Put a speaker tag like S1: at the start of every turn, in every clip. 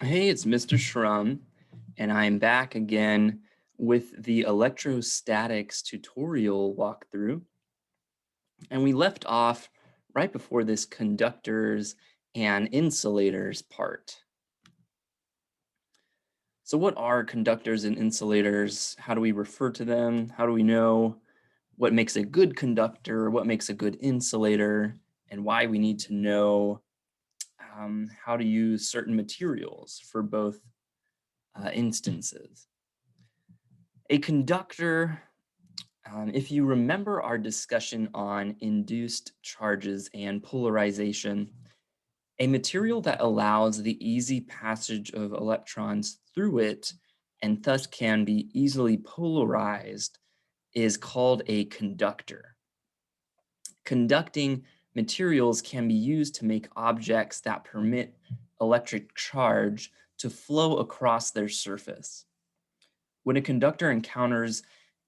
S1: Hey, it's Mr. Shrum, and I'm back again with the electrostatics tutorial walkthrough. And we left off right before this conductors and insulators part. So what are conductors and insulators? How do we refer to them? How do we know what makes a good conductor, what makes a good insulator, and why we need to know how to use certain materials for both instances? A conductor, if you remember our discussion on induced charges and polarization, a material that allows the easy passage of electrons through it and thus can be easily polarized is called a conductor. Conducting materials can be used to make objects that permit electric charge to flow across their surface. When a conductor encounters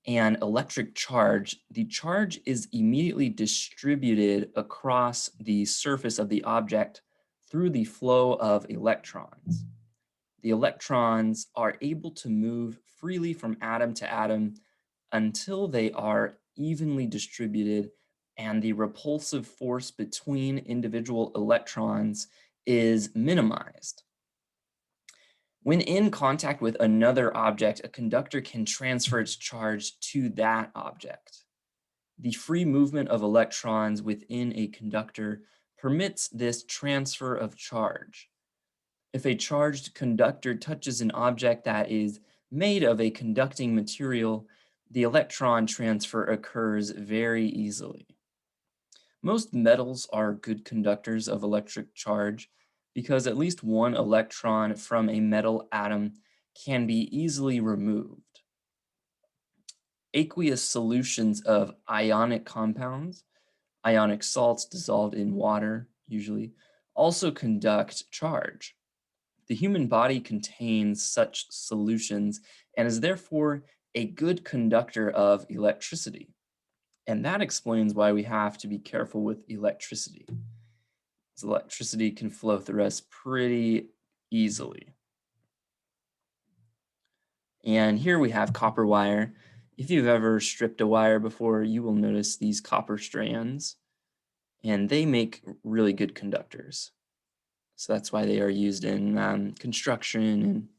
S1: an electric charge, the charge is immediately distributed across the surface of the object through the flow of electrons. The electrons are able to move freely from atom to atom until they are evenly distributed and the repulsive force between individual electrons is minimized. When in contact with another object, a conductor can transfer its charge to that object. The free movement of electrons within a conductor permits this transfer of charge. If a charged conductor touches an object that is made of a conducting material, the electron transfer occurs very easily. Most metals are good conductors of electric charge because at least one electron from a metal atom can be easily removed. Aqueous solutions of ionic compounds, ionic salts dissolved in water usually, also conduct charge. The human body contains such solutions and is therefore a good conductor of electricity. And that explains why we have to be careful with electricity. So electricity can flow through us pretty easily. And here we have copper wire. If you've ever stripped a wire before, you will notice these copper strands, and they make really good conductors. So that's why they are used in construction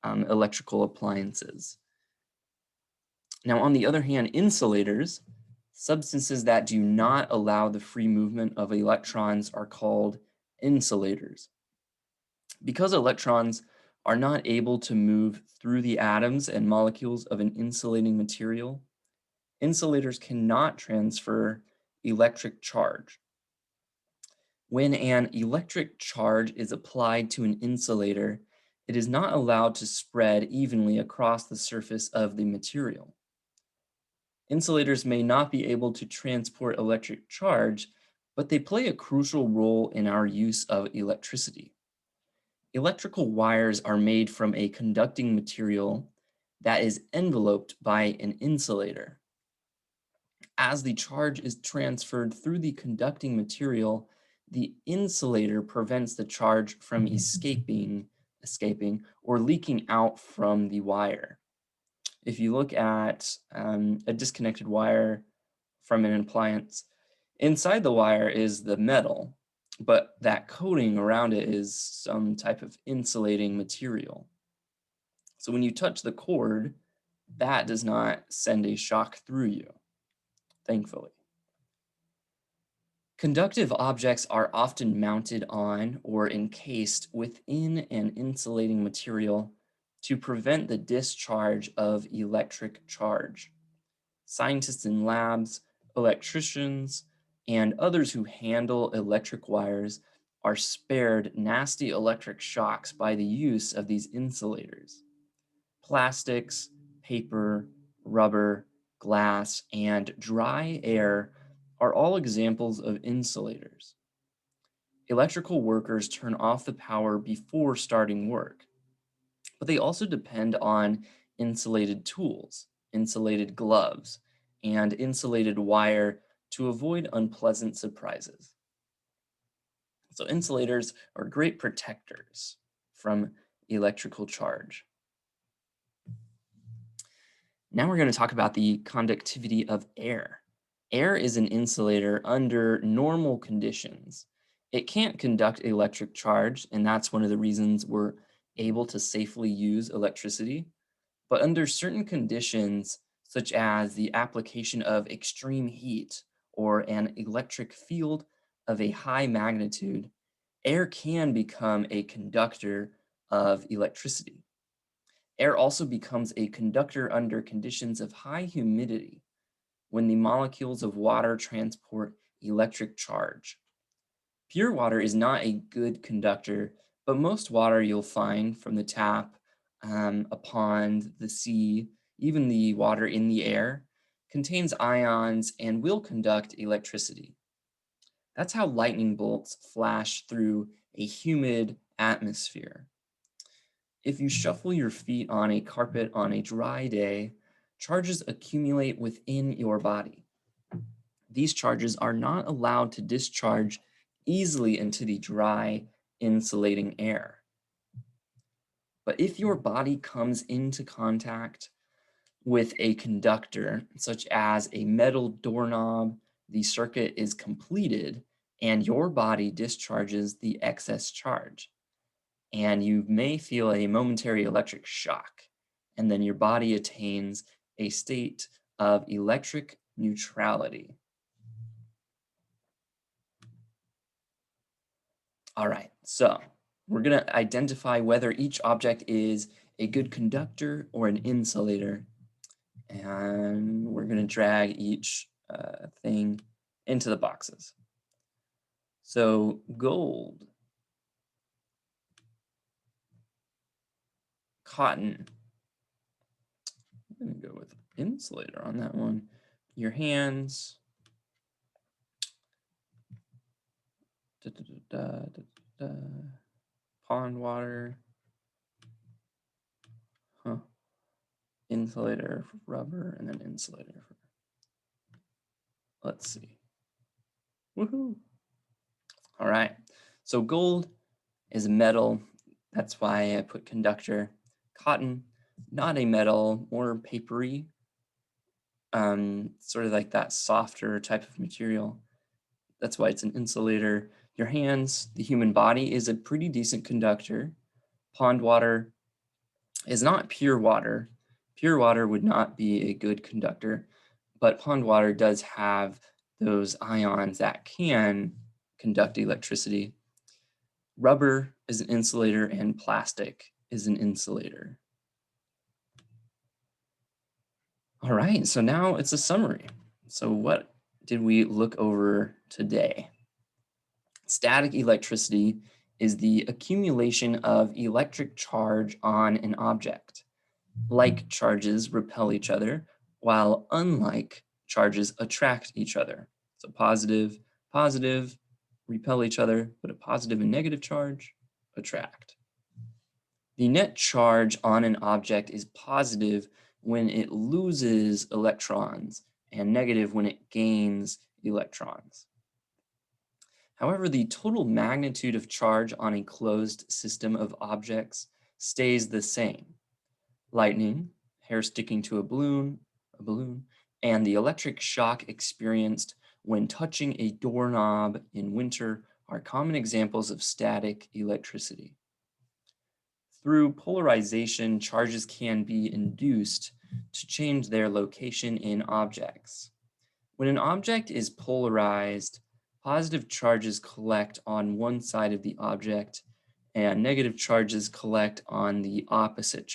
S1: and electrical appliances. Now, on the other hand, insulators, substances that do not allow the free movement of electrons, are called insulators. Because electrons are not able to move through the atoms and molecules of an insulating material, insulators cannot transfer electric charge. When an electric charge is applied to an insulator, it is not allowed to spread evenly across the surface of the material. Insulators may not be able to transport electric charge, but they play a crucial role in our use of electricity. Electrical wires are made from a conducting material that is enveloped by an insulator. As the charge is transferred through the conducting material, the insulator prevents the charge from escaping or leaking out from the wire. If you look at a disconnected wire from an appliance, inside the wire is the metal, but that coating around it is some type of insulating material. So when you touch the cord, that does not send a shock through you, thankfully. Conductive objects are often mounted on or encased within an insulating material to prevent the discharge of electric charge. Scientists in labs, electricians, and others who handle electric wires are spared nasty electric shocks by the use of these insulators. Plastics, paper, rubber, glass, and dry air are all examples of insulators. Electrical workers turn off the power before starting work, but they also depend on insulated tools, insulated gloves, and insulated wire to avoid unpleasant surprises. So insulators are great protectors from electrical charge. Now we're going to talk about the conductivity of air. Air is an insulator under normal conditions. It can't conduct electric charge, and that's one of the reasons we're able to safely use electricity. But under certain conditions, such as the application of extreme heat or an electric field of a high magnitude, air can become a conductor of electricity. Air also becomes a conductor under conditions of high humidity when the molecules of water transport electric charge. Pure water is not a good conductor, but most water you'll find from the tap, a pond, the sea, even the water in the air, contains ions and will conduct electricity. That's how lightning bolts flash through a humid atmosphere. If you shuffle your feet on a carpet on a dry day, charges accumulate within your body. These charges are not allowed to discharge easily into the dry, insulating air. But if your body comes into contact with a conductor, such as a metal doorknob, the circuit is completed and your body discharges the excess charge. And you may feel a momentary electric shock, and then your body attains a state of electric neutrality. All right, so we're going to identify whether each object is a good conductor or an insulator. And we're going to drag each thing into the boxes. So gold, cotton. I'm going to go with insulator on that one. Your hands. Pond water. Insulator for rubber, and then insulator for, let's see. Woohoo! All right, so gold is a metal. That's why I put conductor. Cotton, not a metal, more papery, sort of like that softer type of material. That's why it's an insulator. Your hands, the human body is a pretty decent conductor. Pond water is not pure water. Pure water would not be a good conductor, but pond water does have those ions that can conduct electricity. Rubber is an insulator and plastic is an insulator. All right, so now it's a summary. So what did we look over today? Static electricity is the accumulation of electric charge on an object. Like charges repel each other, while unlike charges attract each other. So positive, positive repel each other, but a positive and negative charge attract. The net charge on an object is positive when it loses electrons and negative when it gains electrons. However, the total magnitude of charge on a closed system of objects stays the same. Lightning, hair sticking to a balloon, and the electric shock experienced when touching a doorknob in winter are common examples of static electricity. Through polarization, charges can be induced to change their location in objects. When an object is polarized, positive charges collect on one side of the object and negative charges collect on the opposite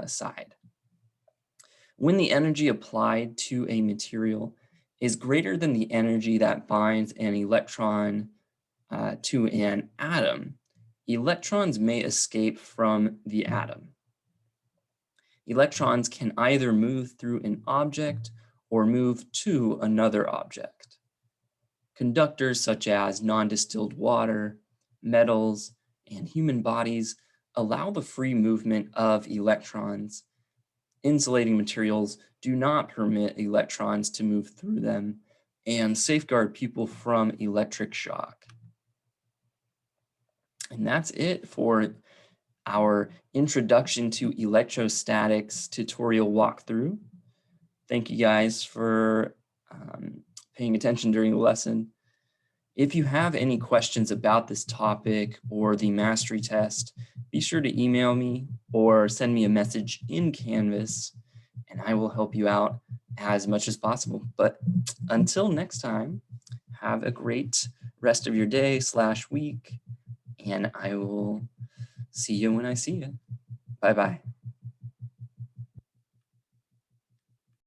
S1: side. When the energy applied to a material is greater than the energy that binds an electron to an atom, electrons may escape from the atom. Electrons can either move through an object or move to another object. Conductors such as non-distilled water, metals, and human bodies allow the free movement of electrons. Insulating materials do not permit electrons to move through them and safeguard people from electric shock. And that's it for our Introduction to Electrostatics tutorial walkthrough. Thank you guys for paying attention during the lesson. If you have any questions about this topic or the mastery test, be sure to email me or send me a message in Canvas, and I will help you out as much as possible. But until next time, have a great rest of your day / week, and I will see you when I see you. Bye-bye.